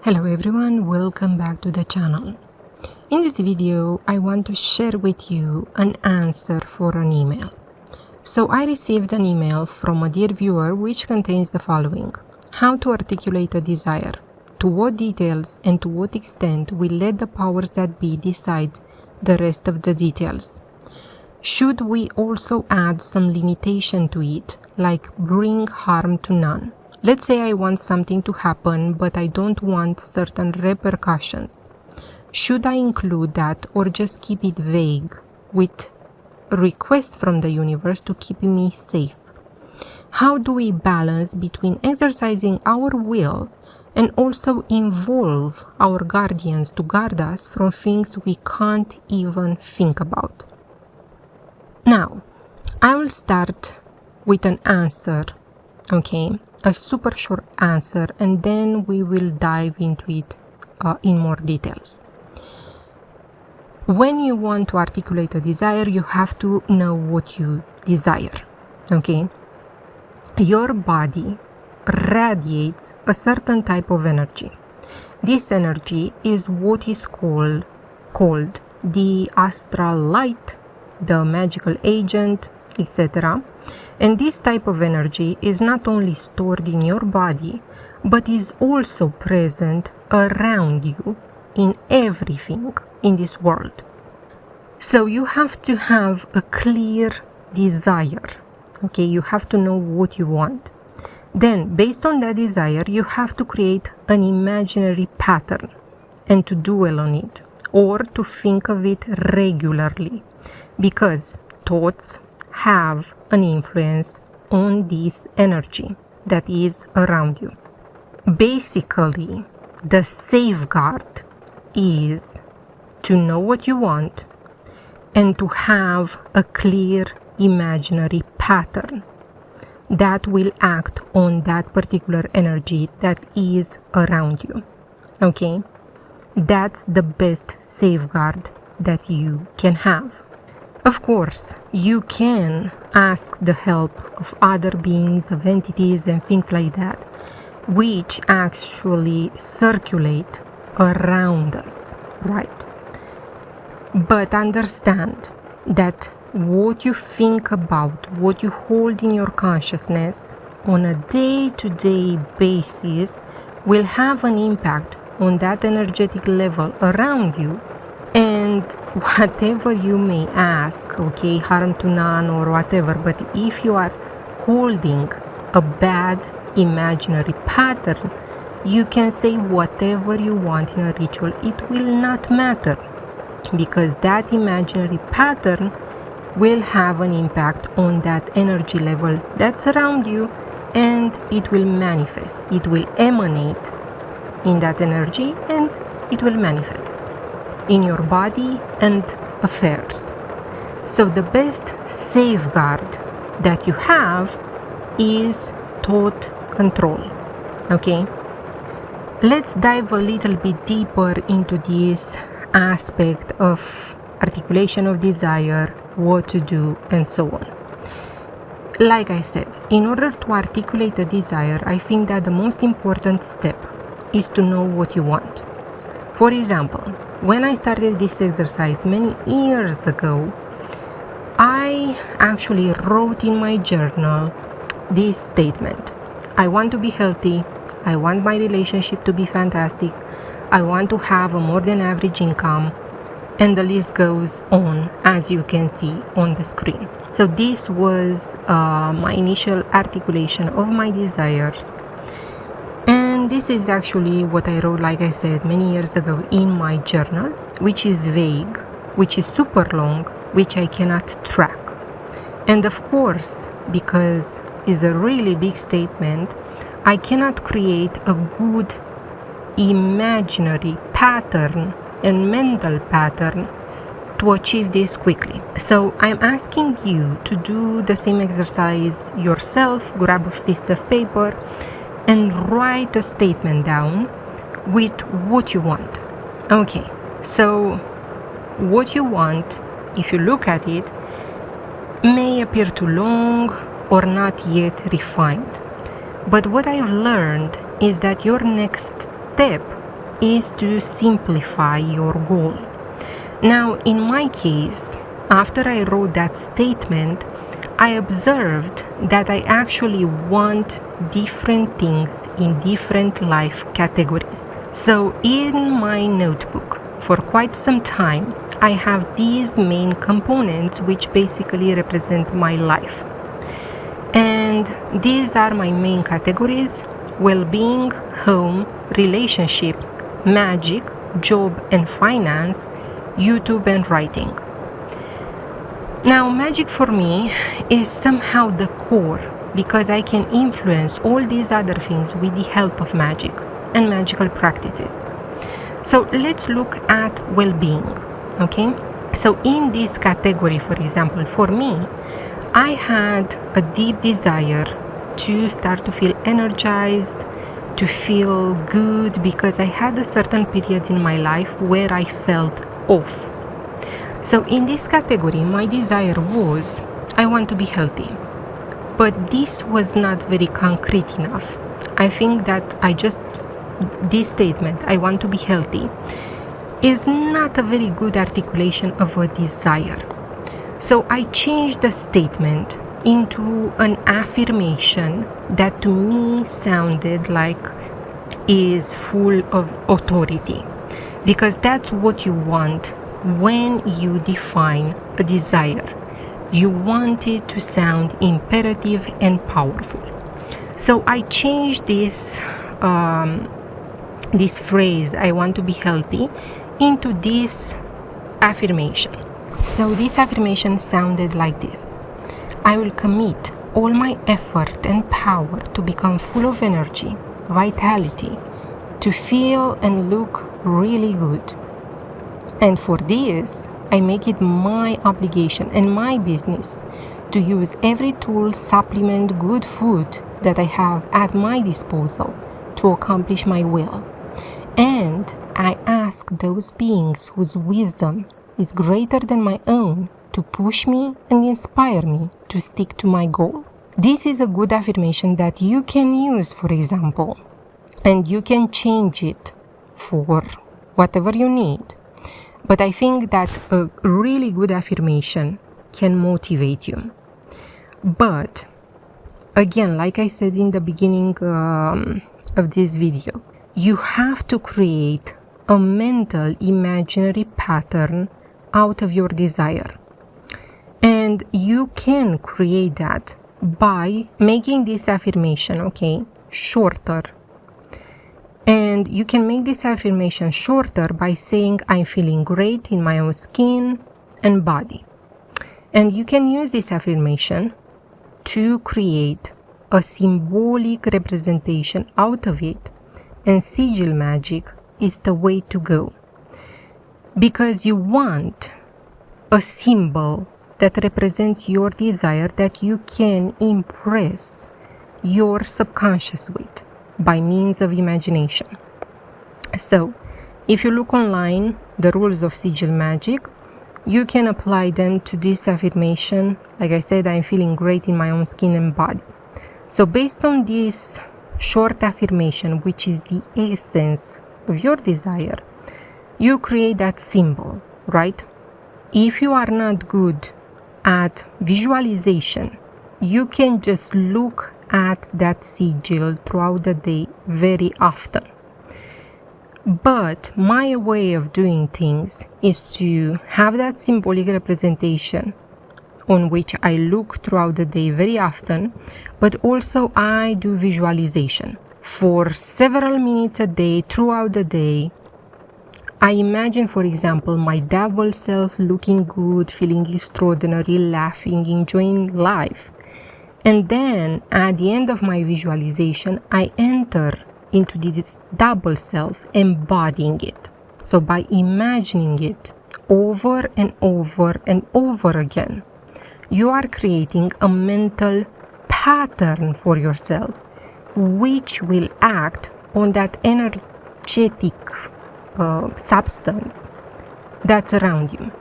Hello everyone, welcome back to the channel. In this video, I want to share with you an answer for an email. So I received an email from a dear viewer which contains the following. How to articulate a desire. To what details and to what extent will let the powers that be decide the rest of the details. Should we also add some limitation to it, like bring harm to none? Let's say I want something to happen, but I don't want certain repercussions. Should I include that or just keep it vague with a request from the universe to keep me safe? How do we balance between exercising our will and also involve our guardians to guard us from things we can't even think about? Now, I will start with an answer, okay? A super short answer, and then we will dive into it in more details. When you want to articulate a desire, you have to know what you desire, okay? Your body radiates a certain type of energy. This energy is what is called the astral light, the magical agent, etc. And this type of energy is not only stored in your body, but is also present around you in everything in this world. So you have to have a clear desire, okay? You have to know what you want. Then, based on that desire, you have to create an imaginary pattern and to dwell on it or to think of it regularly, because thoughts have an influence on this energy that is around you. Basically, the safeguard is to know what you want and to have a clear imaginary pattern that will act on that particular energy that is around you. Okay? That's the best safeguard that you can have. Of course, you can ask the help of other beings, of entities and things like that, which actually circulate around us, right? But understand that what you think about, what you hold in your consciousness on a day-to-day basis will have an impact on that energetic level around you. And whatever you may ask, okay, harm to none or whatever, but if you are holding a bad imaginary pattern, you can say whatever you want in a ritual. It will not matter, because that imaginary pattern will have an impact on that energy level that's around you, and it will manifest. It will emanate in that energy and it will manifest in your body and affairs. So the best safeguard that you have is thought control, okay? Let's dive a little bit deeper into this aspect of articulation of desire, what to do, and so on. Like I said, in order to articulate a desire, I think that the most important step is to know what you want. For example, when I started this exercise many years ago, I actually wrote in my journal this statement. I want to be healthy. I want my relationship to be fantastic. I want to have a more than average income. And the list goes on, as you can see on the screen. So this was my initial articulation of my desires. And this is actually what I wrote, like I said, many years ago in my journal, which is vague, which is super long, which I cannot track. And of course, because it's a really big statement, I cannot create a good imaginary pattern and mental pattern to achieve this quickly. So I'm asking you to do the same exercise yourself. Grab a piece of paper and write a statement down with what you want. Okay, so what you want, if you look at it, may appear too long or not yet refined. But what I've learned is that your next step is to simplify your goal. Now, in my case, after I wrote that statement, I observed that I actually want different things in different life categories. So in my notebook, for quite some time, I have these main components which basically represent my life. And these are my main categories: well-being, home, relationships, magic, job and finance, YouTube and writing. Now, magic for me is somehow the core, because I can influence all these other things with the help of magic and magical practices. So let's look at well-being, okay? So in this category, for example, for me, I had a deep desire to start to feel energized, to feel good, because I had a certain period in my life where I felt off. So in this category, my desire was, I want to be healthy. But this was not very concrete enough. I think that this statement, I want to be healthy, is not a very good articulation of a desire. So I changed the statement into an affirmation that to me sounded like is full of authority, because that's what you want when you define a desire. You want it to sound imperative and powerful. So I changed this phrase, I want to be healthy, into this affirmation. So this affirmation sounded like this: I will commit all my effort and power to become full of energy, vitality, to feel and look really good. And for this, I make it my obligation and my business to use every tool, supplement, good food that I have at my disposal to accomplish my will. And I ask those beings whose wisdom is greater than my own to push me and inspire me to stick to my goal. This is a good affirmation that you can use, for example, and you can change it for whatever you need. But I think that a really good affirmation can motivate you. But again, like I said in the beginning of this video, you have to create a mental imaginary pattern out of your desire. And you can create that by making this affirmation, okay, shorter. And you can make this affirmation shorter by saying, I'm feeling great in my own skin and body. And you can use this affirmation to create a symbolic representation out of it. And sigil magic is the way to go. Because you want a symbol that represents your desire that you can impress your subconscious with by means of imagination. So, if you look online, the rules of sigil magic, you can apply them to this affirmation. Like I said, I'm feeling great in my own skin and body. So based on this short affirmation, which is the essence of your desire, you create that symbol, right? If you are not good at visualization, you can just look at that sigil throughout the day very often. But my way of doing things is to have that symbolic representation on which I look throughout the day very often, but also I do visualization. For several minutes a day, throughout the day, I imagine, for example, my devil self looking good, feeling extraordinary, laughing, enjoying life. And then at the end of my visualization, I enter into this double self, embodying it. So by imagining it over and over and over again, you are creating a mental pattern for yourself, which will act on that energetic substance that's around you.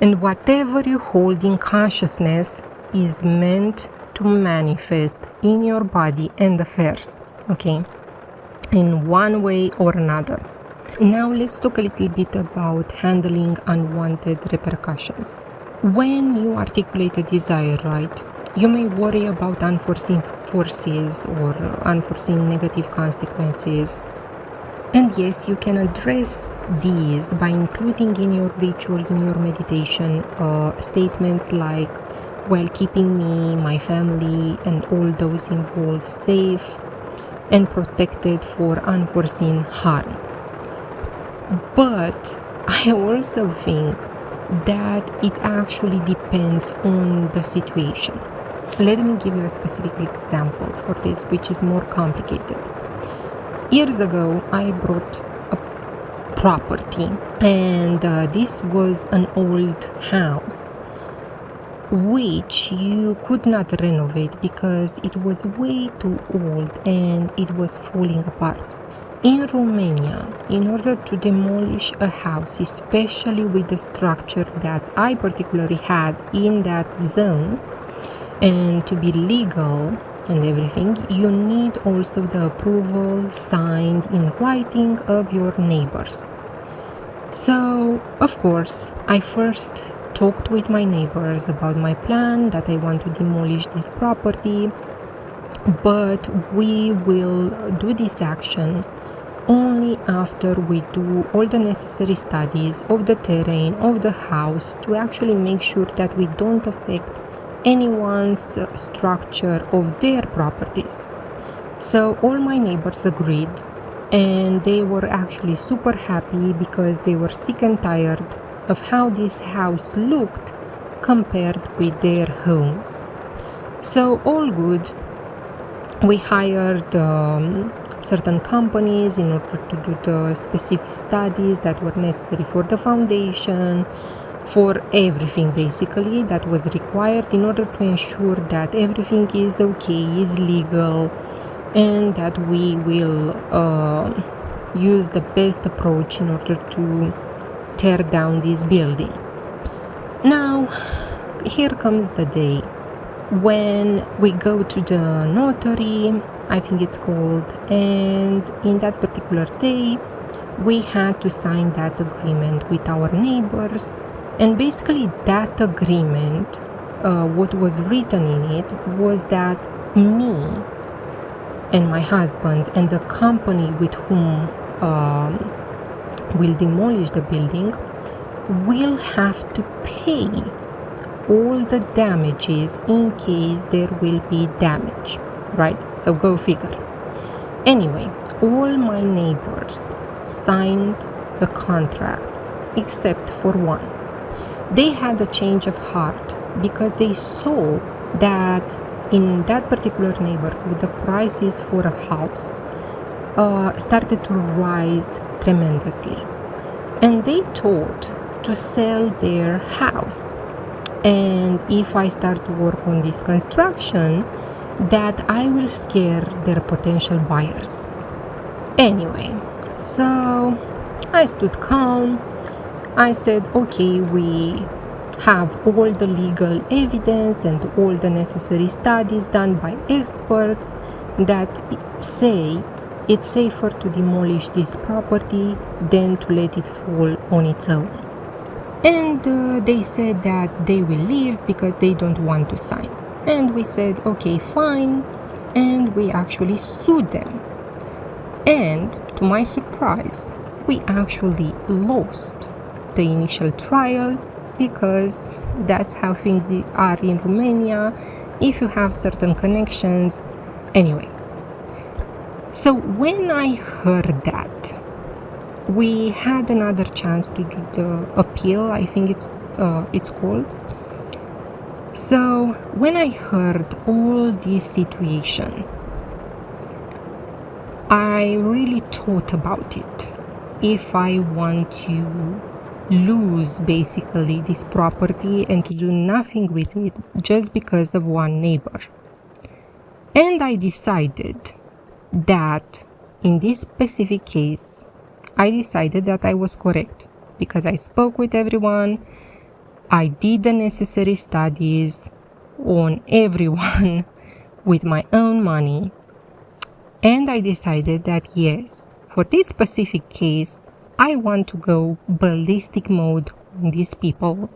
And whatever you hold in consciousness is meant to manifest in your body and affairs, okay, in one way or another. Now let's talk a little bit about handling unwanted repercussions. When you articulate a desire, right, you may worry about unforeseen forces or unforeseen negative consequences. And yes, you can address these by including in your ritual, in your meditation, statements like, while keeping me, my family, and all those involved safe and protected for unforeseen harm. But I also think that it actually depends on the situation. Let me give you a specific example for this, which is more complicated. Years ago, I bought a property, and this was an old house which you could not renovate because it was way too old and it was falling apart. In Romania, in order to demolish a house, especially with the structure that I particularly had in that zone, and to be legal and everything, you need also the approval signed in writing of your neighbors. So, of course, I first talked with my neighbors about my plan that I want to demolish this property, but we will do this action only after we do all the necessary studies of the terrain of the house to actually make sure that we don't affect anyone's structure of their properties. So all my neighbors agreed, and they were actually super happy because they were sick and tired of how this house looked compared with their homes. So all good. We hired certain companies in order to do the specific studies that were necessary for the foundation, for everything basically that was required in order to ensure that everything is okay, is legal, and that we will use the best approach in order to tear down this building. Now, here comes the day when we go to the notary, I think it's called, and in that particular day we had to sign that agreement with our neighbors. And basically that agreement, what was written in it was that me and my husband and the company with whom will demolish the building will have to pay all the damages in case there will be damage, right? So go figure. Anyway, all my neighbors signed the contract except for one. They had a change of heart because they saw that in that particular neighborhood the prices for a house started to rise tremendously, and they thought to sell their house. And if I start to work on this construction, that I will scare their potential buyers. Anyway, so I stood calm. I said, okay, we have all the legal evidence and all the necessary studies done by experts that say it's safer to demolish this property than to let it fall on its own. And they said that they will leave because they don't want to sign. And we said, okay, fine. And we actually sued them. And to my surprise, we actually lost the initial trial because that's how things are in Romania if you have certain connections. Anyway, so when I heard that, we had another chance to do the appeal, I think it's called. So when I heard all this situation, I really thought about it. If I want to lose basically this property and to do nothing with it just because of one neighbor. And I decided that in this specific case, I decided that I was correct because I spoke with everyone, I did the necessary studies on everyone with my own money, and I decided that yes, for this specific case, I want to go ballistic mode on these people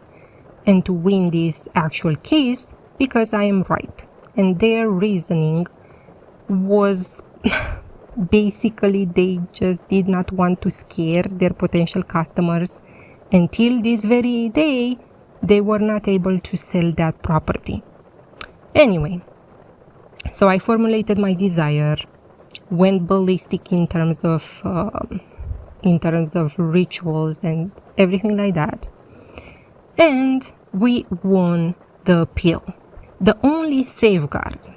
and to win this actual case because I am right. And their reasoning was basically they just did not want to scare their potential customers. Until this very day, they were not able to sell that property. Anyway, so I formulated my desire, went ballistic in terms of rituals and everything like that, and we won the appeal. The only safeguard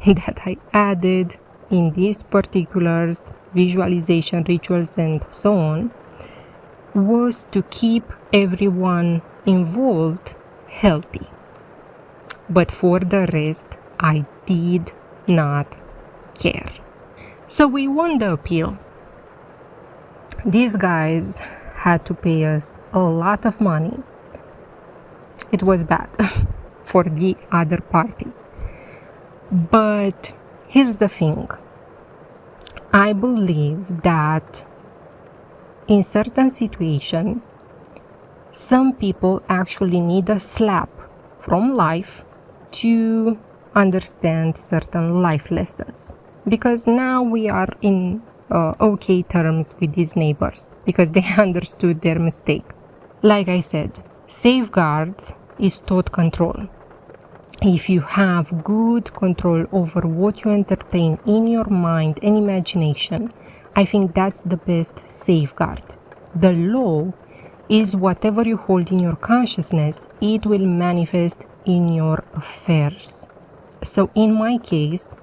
that I added in these particulars, visualization rituals and so on, was to keep everyone involved healthy. But for the rest, I did not care. So we won the appeal. These guys had to pay us a lot of money. It was bad for the other party. But here's the thing. I believe that in certain situations, some people actually need a slap from life to understand certain life lessons. Because now we are in okay terms with these neighbors because they understood their mistake. Like I said, safeguards is thought control. If you have good control over what you entertain in your mind and imagination, I think that's the best safeguard. The law is whatever you hold in your consciousness, it will manifest in your affairs. So in my case,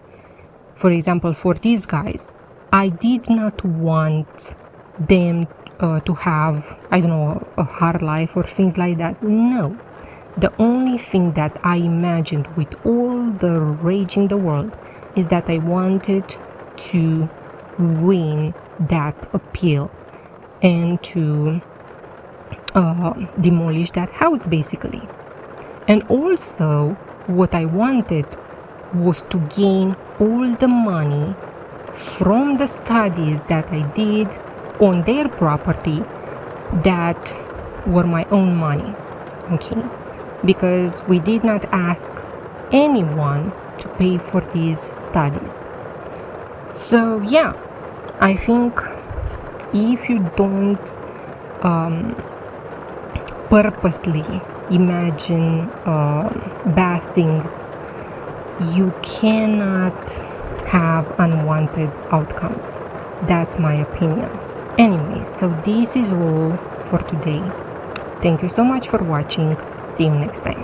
for example, for these guys, I did not want them to have, a hard life or things like that. No. The only thing that I imagined with all the rage in the world is that I wanted to win that appeal and to demolish that house, basically. And also, what I wanted was to gain all the money from the studies that I did on their property that were my own money, okay? Because we did not ask anyone to pay for these studies. So yeah, I think if you don't purposely imagine bad things, you cannot have unwanted outcomes. That's my opinion. Anyway, so this is all for today. Thank you so much for watching. See you next time.